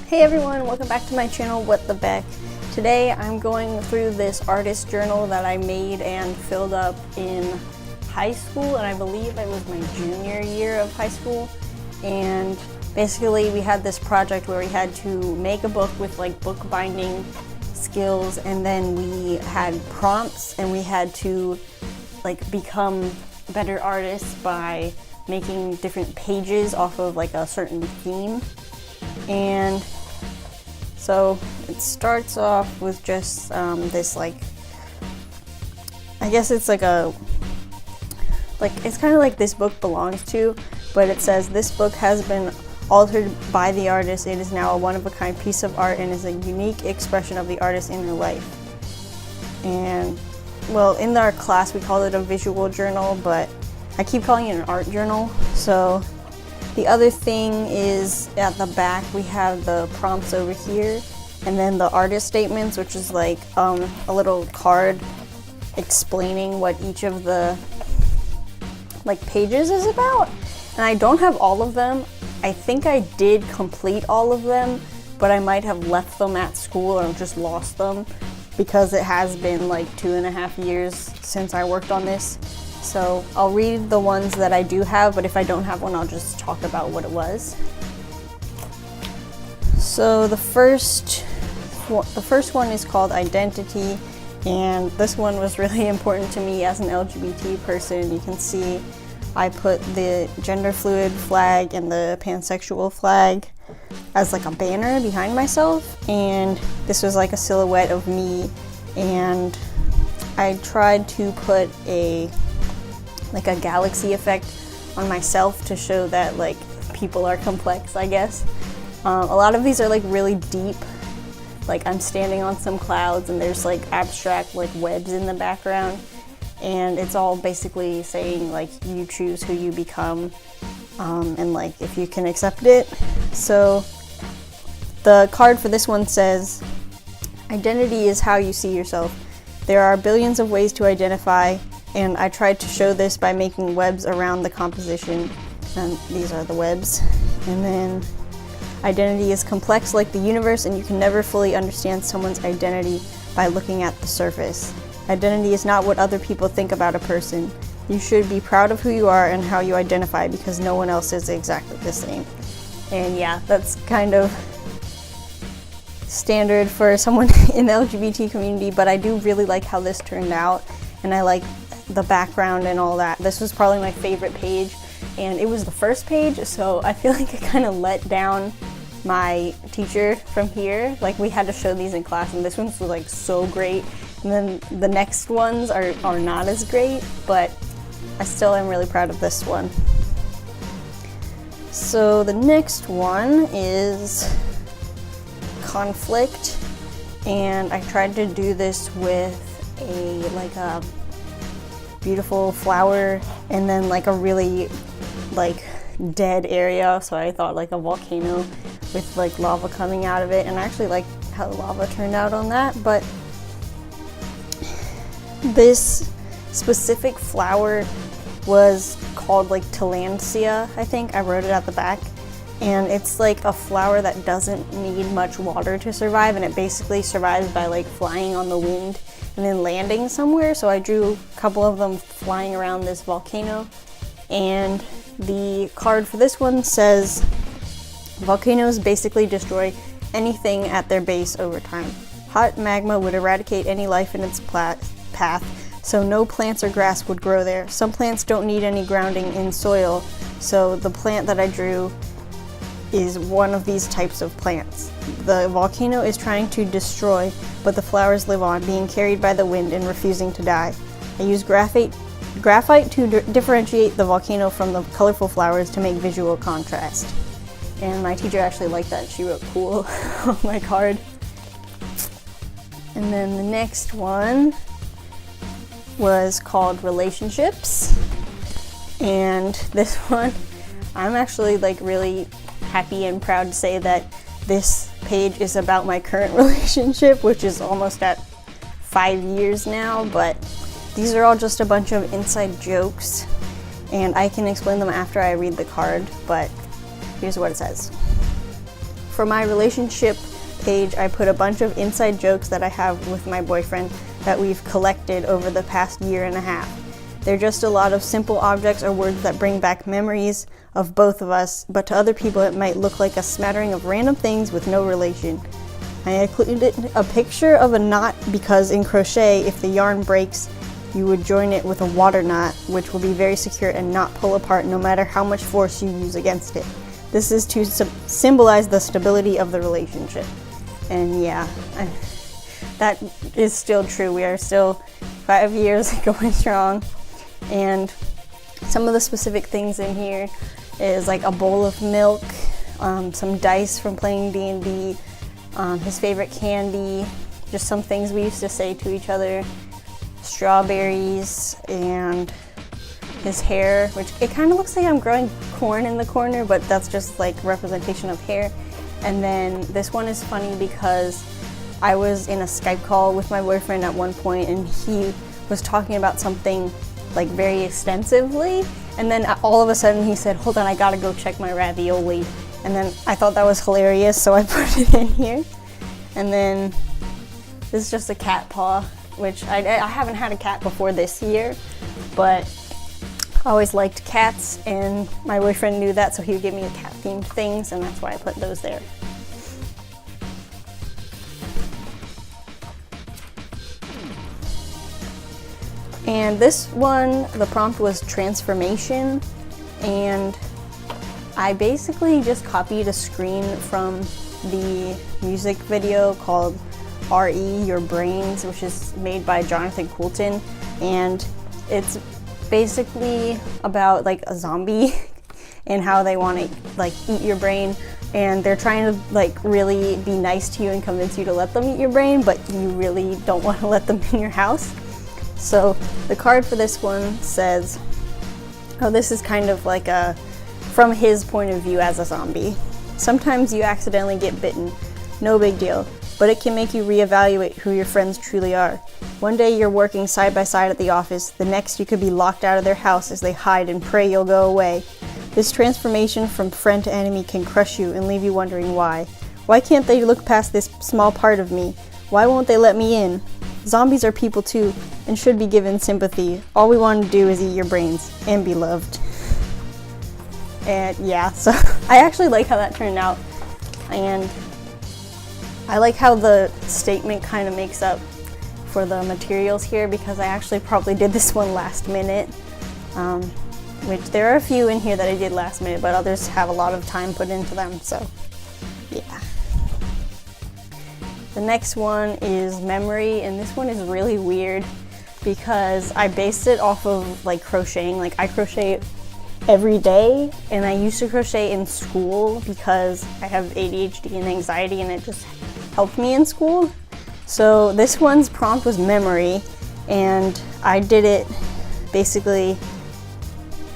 Hey everyone, welcome back to my channel, What the Beck. Today I'm going through this artist journal that I made and filled up in high school, and I believe it was my junior year of high school. And basically we had this project where we had to make a book with like bookbinding skills, and then we had prompts and we had to like become better artists by making different pages off of like a certain theme. And so it starts off with just this like, I guess it's like it's kind of like this book belongs to, but it says this book has been altered by the artist. It is now a one-of-a-kind piece of art and is a unique expression of the artist in her life. And well, in our class we called it a visual journal, but I keep calling it an art journal. So the other thing is at the back we have the prompts over here, and then the artist statements, which is like a little card explaining what each of the like pages is about. And I don't have all of them. I think I did complete all of them, but I might have left them at school or just lost them because it has been like 2.5 years since I worked on this. So I'll read the ones that I do have, but if I don't have one, I'll just talk about what it was. So the first one is called Identity, and this one was really important to me as an LGBT person. You can see I put the gender fluid flag and the pansexual flag as like a banner behind myself, and this was like a silhouette of me, and I tried to put a galaxy effect on myself to show that like people are complex, I guess. A lot of these are like really deep, like I'm standing on some clouds and there's like abstract like webs in the background, and it's all basically saying like you choose who you become, and like if you can accept it. So the card for this one says, identity is how you see yourself. There are billions of ways to identify, and I tried to show this by making webs around the composition, and these are the webs. And then identity is complex like the universe, and you can never fully understand someone's identity by looking at the surface. Identity is not what other people think about a person. You should be proud of who you are and how you identify, because no one else is exactly the same. And yeah, that's kind of standard for someone in the LGBT community, but I do really like how this turned out, and I like the background and all that. This was probably my favorite page, and it was the first page, so I feel like it kind of let down my teacher from here. Like we had to show these in class, and this one's like so great, and then the next ones are not as great, but I still am really proud of this one. So the next one is conflict, and I tried to do this with a beautiful flower and then like a really like dead area, so I thought like a volcano with like lava coming out of it, and I actually like how the lava turned out on that. But this specific flower was called like Tillandsia, I think. I wrote it at the back, and it's like a flower that doesn't need much water to survive, and it basically survives by like flying on the wind and then landing somewhere. So I drew a couple of them flying around this volcano. And the card for this one says, volcanoes basically destroy anything at their base over time. Hot magma would eradicate any life in its path, so no plants or grass would grow there. Some plants don't need any grounding in soil, so the plant that I drew is one of these types of plants. The volcano is trying to destroy, but the flowers live on, being carried by the wind and refusing to die. I use graphite to differentiate the volcano from the colorful flowers to make visual contrast. And my teacher actually liked that. She wrote cool on my card. And then the next one was called relationships. And this one, I'm actually like really happy and proud to say that this page is about my current relationship, which is almost at 5 years now, but these are all just a bunch of inside jokes, and I can explain them after I read the card, but here's what it says. for my relationship page, I put a bunch of inside jokes that I have with my boyfriend that we've collected over the past year and a half. They're just a lot of simple objects or words that bring back memories of both of us, but to other people it might look like a smattering of random things with no relation. I included a picture of a knot because in crochet, if the yarn breaks, you would join it with a water knot, which will be very secure and not pull apart no matter how much force you use against it. This is to symbolize the stability of the relationship. And yeah, that is still true. We are still 5 years going strong. And some of the specific things in here is like a bowl of milk, some dice from playing D&D, his favorite candy, just some things we used to say to each other, strawberries, and his hair, which it kind of looks like I'm growing corn in the corner, but that's just like representation of hair. And then this one is funny because I was in a Skype call with my boyfriend at one point and he was talking about something like very extensively, and then all of a sudden he said, "Hold on, I gotta go check my ravioli." And then I thought that was hilarious, so I put it in here. And then this is just a cat paw, which I haven't had a cat before this year, but I always liked cats, and my boyfriend knew that, so he would give me a cat-themed things, and that's why I put those there. And this one, the prompt was transformation, and I basically just copied a screen from the music video called R.E. Your Brains, which is made by Jonathan Coulton, and it's basically about like a zombie and how they want to like eat your brain, and they're trying to like really be nice to you and convince you to let them eat your brain, but you really don't want to let them in your house. So the card for this one says, oh, this is kind of like a from his point of view as a zombie. Sometimes you accidentally get bitten, no big deal, but it can make you reevaluate who your friends truly are. One day you're working side by side at the office, the next you could be locked out of their house as they hide and pray you'll go away. This transformation from friend to enemy can crush you and leave you wondering why. Why can't they look past this small part of me? Why won't they let me in? Zombies are people too, and should be given sympathy. All we want to do is eat your brains and be loved. And yeah, so I actually like how that turned out, and I like how the statement kind of makes up for the materials here, because I actually probably did this one last minute, which there are a few in here that I did last minute, but others have a lot of time put into them, so yeah. The next one is memory, and this one is really weird because I based it off of like crocheting. Like I crochet every day, and I used to crochet in school because I have ADHD and anxiety, and it just helped me in school. So this one's prompt was memory, and I did it basically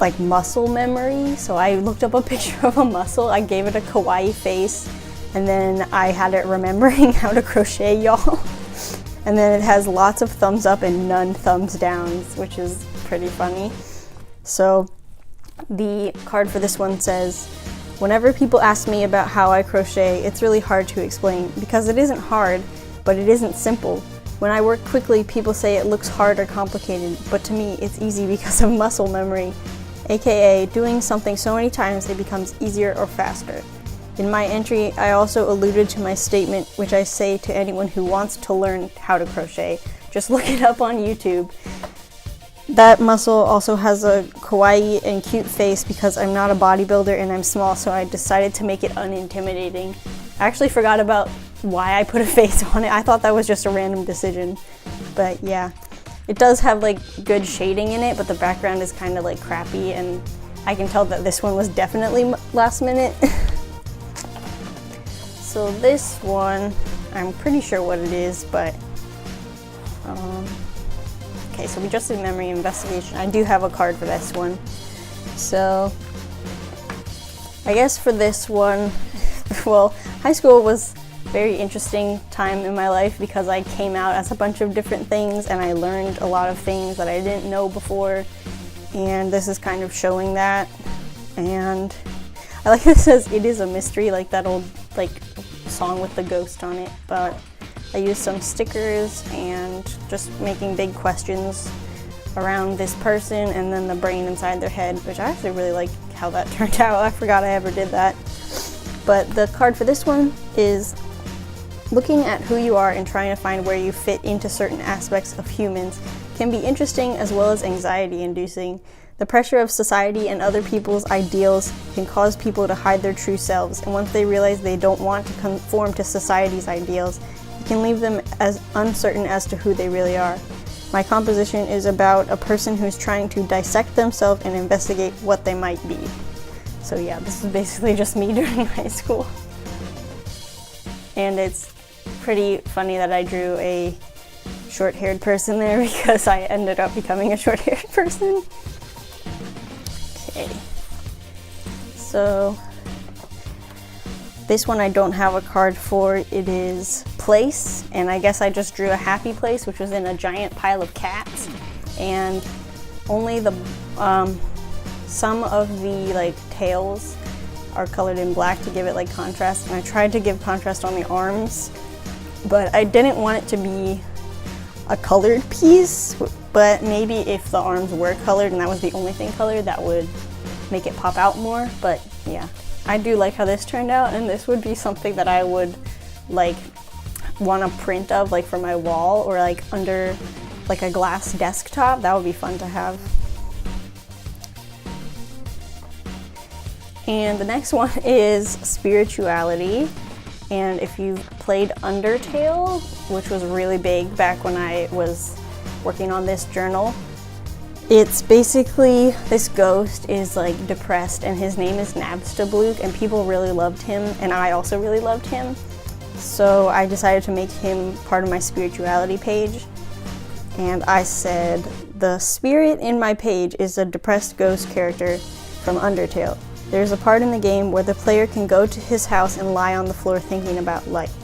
like muscle memory. So I looked up a picture of a muscle, I gave it a kawaii face, and then I had it remembering how to crochet, y'all. And then it has lots of thumbs up and none thumbs downs, which is pretty funny. So the card for this one says, whenever people ask me about how I crochet, it's really hard to explain because it isn't hard, but it isn't simple. When I work quickly, people say it looks hard or complicated, but to me, it's easy because of muscle memory, aka doing something so many times it becomes easier or faster. In my entry, I also alluded to my statement, which I say to anyone who wants to learn how to crochet. Just look it up on YouTube. That muscle also has a kawaii and cute face because I'm not a bodybuilder and I'm small, so I decided to make it unintimidating. I actually forgot about why I put a face on it. I thought that was just a random decision, but yeah. It does have like good shading in it, but the background is kind of like crappy, and I can tell that this one was definitely last minute. So this one, I'm pretty sure what it is, but okay, so we just did memory investigation. I do have a card for this one. So I guess for this one, well, high school was a very interesting time in my life because I came out as a bunch of different things and I learned a lot of things that I didn't know before, and this is kind of showing that. And I like that it says it is a mystery, like that old like song with the ghost on it, but I used some stickers and just making big questions around this person and then the brain inside their head, which I actually really like how that turned out. I forgot I ever did that. But the card for this one is looking at who you are and trying to find where you fit into certain aspects of humans can be interesting as well as anxiety-inducing. The pressure of society and other people's ideals can cause people to hide their true selves, and once they realize they don't want to conform to society's ideals, it can leave them as uncertain as to who they really are. My composition is about a person who's trying to dissect themselves and investigate what they might be. So yeah, this is basically just me during high school. And it's pretty funny that I drew a short-haired person there because I ended up becoming a short-haired person. Okay, so this one I don't have a card for. It is place, and I guess I just drew a happy place, which was in a giant pile of cats, and only the some of the like tails are colored in black to give it like contrast, and I tried to give contrast on the arms, but I didn't want it to be a colored piece, but maybe if the arms were colored and that was the only thing colored, that would make it pop out more. But yeah, I do like how this turned out, and this would be something that I would like want to print of like for my wall or like under like a glass desktop. That would be fun to have. And the next one is spirituality. And if you've played Undertale, which was really big back when I was working on this journal, it's basically this ghost is like depressed and his name is Nabstablook, and people really loved him and I also really loved him. So I decided to make him part of my spirituality page. And I said, the spirit in my page is a depressed ghost character from Undertale. There's a part in the game where the player can go to his house and lie on the floor thinking about life.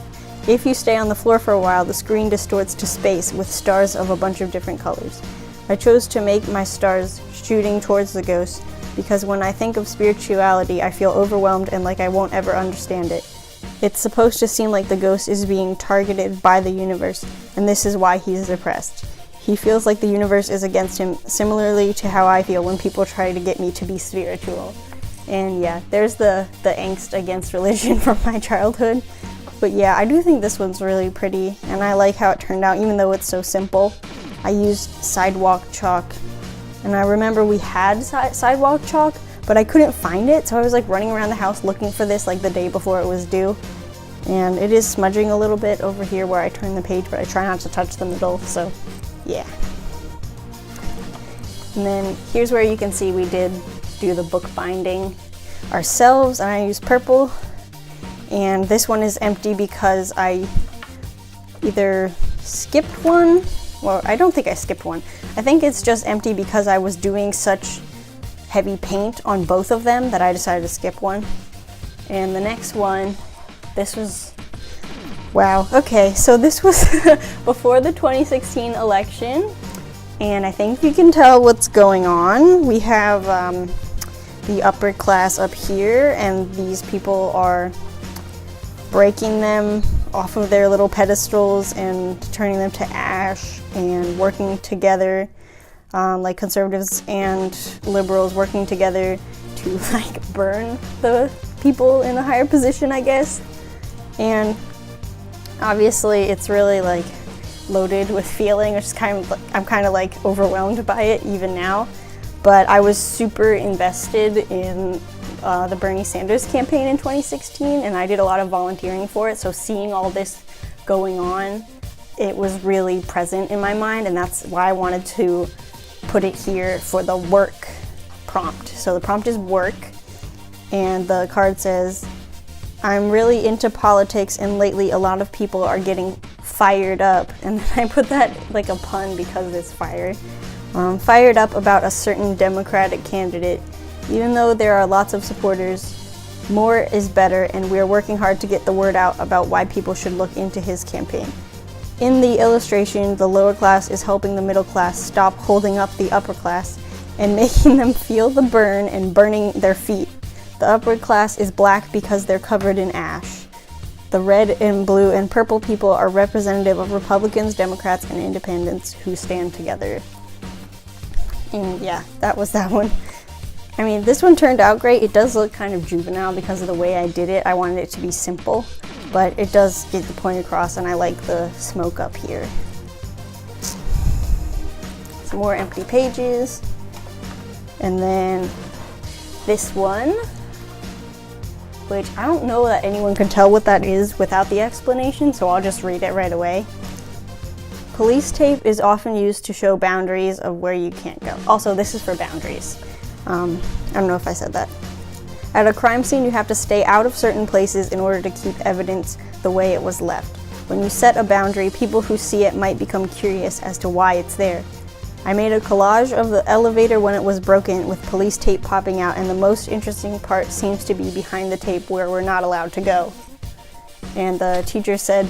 If you stay on the floor for a while, the screen distorts to space with stars of a bunch of different colors. I chose to make my stars shooting towards the ghost because when I think of spirituality, I feel overwhelmed and like I won't ever understand it. It's supposed to seem like the ghost is being targeted by the universe, and this is why he's depressed. He feels like the universe is against him, similarly to how I feel when people try to get me to be spiritual. And yeah, there's the angst against religion from my childhood. But yeah, I do think this one's really pretty, and I like how it turned out, even though it's so simple. I used sidewalk chalk, and I remember we had sidewalk chalk, but I couldn't find it, so I was like running around the house looking for this like the day before it was due. And it is smudging a little bit over here where I turn the page, but I try not to touch the middle, so yeah. And then here's where you can see we did do the book binding ourselves, and I used purple. And this one is empty because I either skipped one, well, I don't think I skipped one. I think it's just empty because I was doing such heavy paint on both of them that I decided to skip one. And the next one, this was, wow, okay, so this was before the 2016 election, and I think you can tell what's going on. We have the upper class up here, and these people are breaking them off of their little pedestals and turning them to ash and working together, like conservatives and liberals working together to like burn the people in a higher position, I guess. And obviously it's really like loaded with feeling, which is I'm kind of like overwhelmed by it even now. But I was super invested in the Bernie Sanders campaign in 2016, and I did a lot of volunteering for it, so seeing all this going on, it was really present in my mind, and that's why I wanted to put it here for the work prompt. So the prompt is work, and the card says, I'm really into politics, and lately a lot of people are getting fired up, and then I put that like a pun because it's fire. Fired up about a certain Democratic candidate. Even though there are lots of supporters, more is better, and we are working hard to get the word out about why people should look into his campaign. In the illustration, the lower class is helping the middle class stop holding up the upper class and making them feel the burn and burning their feet. The upper class is black because they're covered in ash. The red and blue and purple people are representative of Republicans, Democrats, and Independents who stand together. And yeah, that was that one. I mean, this one turned out great. It does look kind of juvenile because of the way I did it. I wanted it to be simple, but it does get the point across, and I like the smoke up here. Some more empty pages. And then this one, which I don't know that anyone can tell what that is without the explanation, so I'll just read it right away. Police tape is often used to show boundaries of where you can't go. Also, this is for boundaries. I don't know if I said that. At a crime scene, you have to stay out of certain places in order to keep evidence the way it was left. When you set a boundary, people who see it might become curious as to why it's there. I made a collage of the elevator when it was broken with police tape popping out, and the most interesting part seems to be behind the tape where we're not allowed to go. And the teacher said,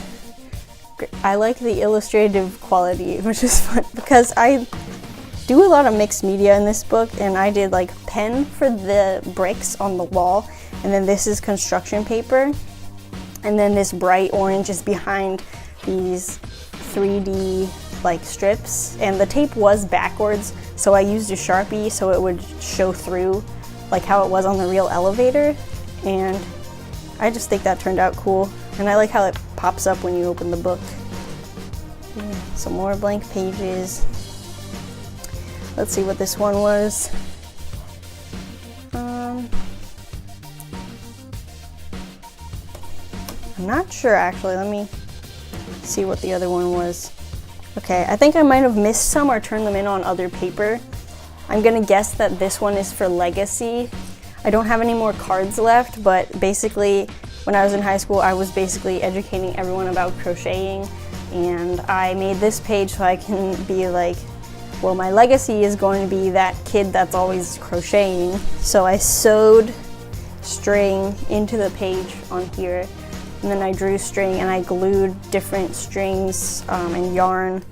I like the illustrative quality, which is fun because I do a lot of mixed media in this book, and I did like pen for the bricks on the wall, and then this is construction paper, and then this bright orange is behind these 3D like strips, and the tape was backwards, so I used a Sharpie so it would show through like how it was on the real elevator, and I just think that turned out cool, and I like how it pops up when you open the book. Yeah, some more blank pages. Let's see what this one was. I'm not sure actually. Let me see what the other one was. Okay, I think I might have missed some or turned them in on other paper. I'm gonna guess that this one is for legacy. I don't have any more cards left, but basically when I was in high school, I was basically educating everyone about crocheting, and I made this page so I can be like, well, my legacy is going to be that kid that's always crocheting. So I sewed string into the page on here, and then I drew string and I glued different strings and yarn,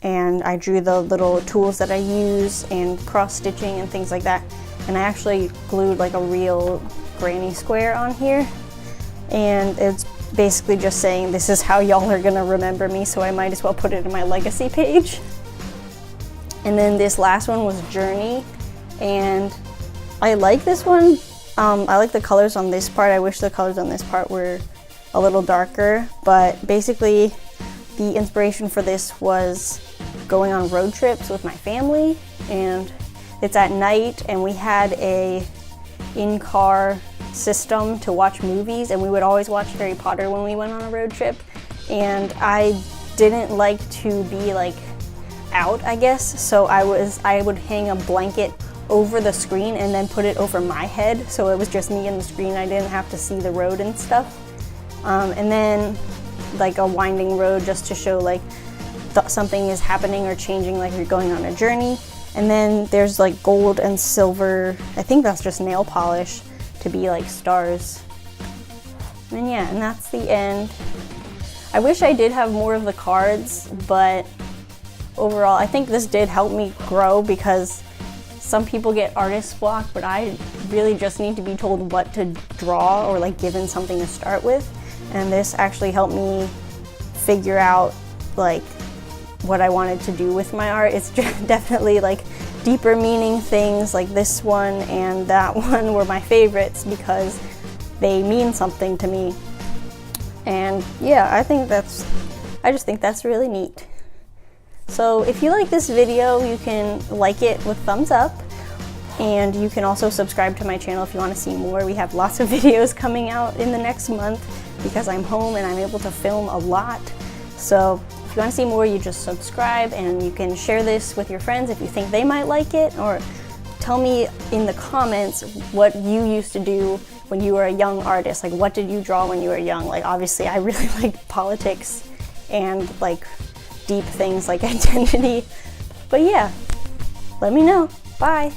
and I drew the little tools that I use and cross stitching and things like that. And I actually glued like a real granny square on here, and it's basically just saying this is how y'all are gonna remember me, so I might as well put it in my legacy page. And then this last one was Journey, and I like this one. I like the colors on this part. I wish the colors on this part were a little darker, but basically the inspiration for this was going on road trips with my family, and it's at night, and we had a in-car system to watch movies, and we would always watch Harry Potter when we went on a road trip, and I didn't like to be like out, I guess, so I would hang a blanket over the screen and then put it over my head, so it was just me and the screen. I didn't have to see the road and stuff. And then like a winding road just to show like something is happening or changing, like you're going on a journey. And then there's like gold and silver, I think that's just nail polish, to be like stars. And yeah, and that's the end. I wish I did have more of the cards, but overall I think this did help me grow, because some people get artist block, but I really just need to be told what to draw or like given something to start with. And this actually helped me figure out like what I wanted to do with my art. It's definitely like deeper meaning things, like this one and that one were my favorites because they mean something to me. And yeah, I just think that's really neat. So if you like this video, you can like it with thumbs up, and you can also subscribe to my channel if you want to see more. We have lots of videos coming out in the next month because I'm home and I'm able to film a lot. So if you want to see more, you just subscribe, and you can share this with your friends if you think they might like it, or tell me in the comments what you used to do when you were a young artist. Like, what did you draw when you were young? Like, obviously I really liked politics and like deep things like identity. But yeah, let me know. Bye.